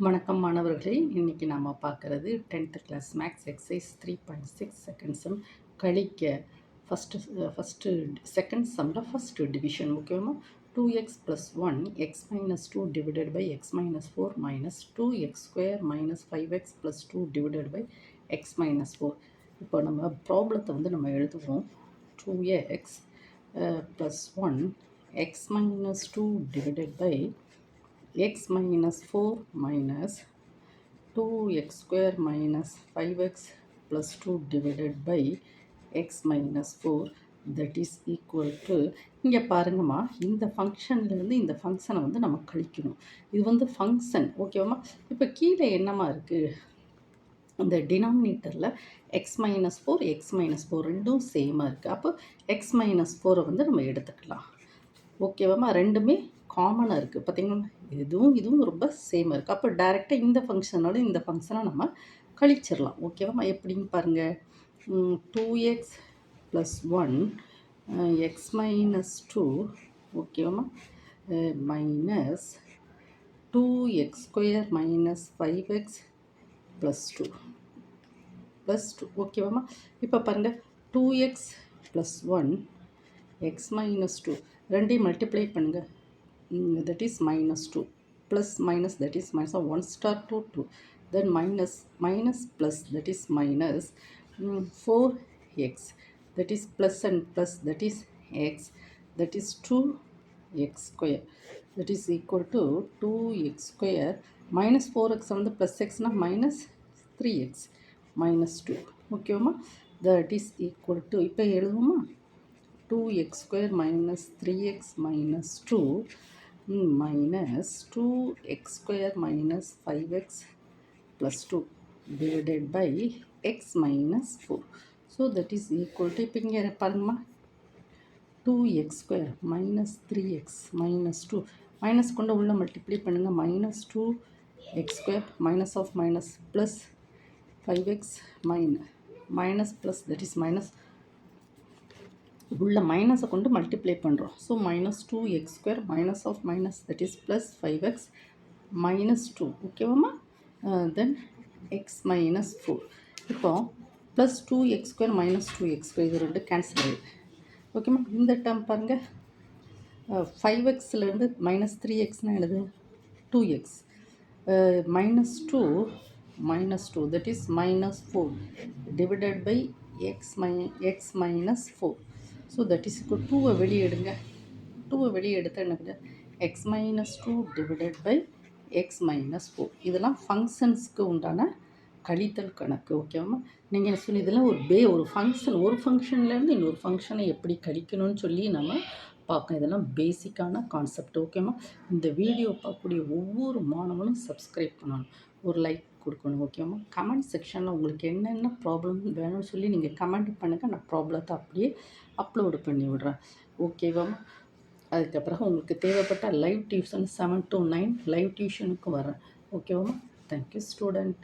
வணக்கம் மாணவர்களே, இன்றைக்கி நாம் பார்க்குறது 10th class maths exercise 3.6 second sum கழிக்க ஃபஸ்ட்டு செகண்ட் சம்மில் ஃபஸ்ட்டு டிவிஷன் முக்கியமாக 2x + 1 x - 2 divided by x - 4 minus 2x² - 5x + 2 divided by x - 4. இப்போ நம்ம ப்ராப்ளத்தை நம்ம எழுதுவோம். 2x + 1 x - 2 divided by x minus 4 minus 2x² minus 5x plus 2 divided by x minus 4 that is equal to இங்கே பாருங்கம்மா, இந்த ஃபங்க்ஷன்லேருந்து இந்த ஃபங்க்ஷனை நம்ம கழிக்கணும். இது ஃபங்க்ஷன் ஓகேவாம்மா. இப்போ கீழே என்னம்மா இருக்குது, இந்த டினாமினேட்டரில் எக்ஸ் மைனஸ் ஃபோர் ரெண்டும் சேமாக இருக்குது. அப்போ எக்ஸ் மைனஸ் ஃபோரை நம்ம எடுத்துக்கலாம். ஓகேவாம்மா, ரெண்டுமே காமனாக இருக்குது. பார்த்திங்கன்னா இதுவும் ரொம்ப சேமாக இருக்குது. அப்போ டைரெக்டாக இந்த ஃபங்க்ஷனோட இந்த ஃபங்க்ஷனை நம்ம கழிச்சிடலாம். ஓகேவாம்மா, எப்படின்னு பாருங்கள். 2x + 1 x - 2 ஓகேவாம்மா minus 2x² - 5x + 2 ஓகேவாம்மா. இப்போ பாருங்கள், 2x + 1 x - 2 ரெண்டையும் மல்டிப்ளை பண்ணுங்கள். that is -2 plus minus that is minus 1 star 2 2 then minus plus that is minus 4x that is plus and plus that is x that is 2x² that is equal to 2x² minus 4x plus x na minus 3x minus 2 ஓகேவாம்மா. that is equal to இப்போ எழுதுவோமா, 2x² minus 3x minus 2 minus 2x² minus 5x plus 2 divided by x minus 4. So that is equal to இப்போ இங்கே பாருங்கம்மா, 2x² minus 3x minus 2 minus கொண்டு உள்ள multiply பண்ணுங்கள். minus 2x² minus of minus plus 5x minus plus that is minus உள்ள மைனஸை கொண்டு multiply பண்ணுறோம். So minus 2x² minus of minus that is plus 5x minus 2 ஓகேவாம்மா. Then x minus 4. இப்போ plus 2x² minus 2x² இது ரெண்டு cancel ஆகிடுது. ஓகேம்மா. இந்த டேர்ம் பாருங்கள், 5xலேருந்து minus 3xன்னு எழுது 2x minus 2 that is minus 4 divided by x minus 4. So that is இப்போ 2வை வெளியே எடுங்க. 2வை வெளியே எடுத்தால் என்ன, x minus 2 divided by x minus 4. இதெல்லாம் ஃபங்க்ஷன்ஸ்க்கு உண்டான கழித்தல் கணக்கு. ஓகேவாம்மா. நீங்கள் சொல்லி இதெல்லாம் ஒரு ஃபங்க்ஷன்லேருந்து இன்னொரு ஃபங்க்ஷனை எப்படி கழிக்கணும்னு சொல்லி நம்ம பார்க்கணும். இதெல்லாம் பேசிக்கான கான்செப்ட். ஓகேம்மா. இந்த வீடியோ பார்க்கக்கூடிய ஒவ்வொரு மாணவனும் சப்ஸ்கிரைப் பண்ணணும், ஒரு லைக் கொடுக்கணும். ஓகேம்மா. கமெண்ட் செக்ஷனில் உங்களுக்கு என்னென்ன ப்ராப்ளம் வேணும்னு சொல்லி நீங்கள் கமெண்ட் பண்ணுங்கள். நான் ப்ராப்ளத்தை அப்படியே அப்லோடு பண்ணி விடுறேன். ஓகேவாம்மா. அதுக்கப்புறம் உங்களுக்கு தேவைப்பட்ட லைவ் டியூஷன் 7 to 9 லைவ் டியூஷனுக்கு வரேன். ஓகேவாம்மா. Thank you student.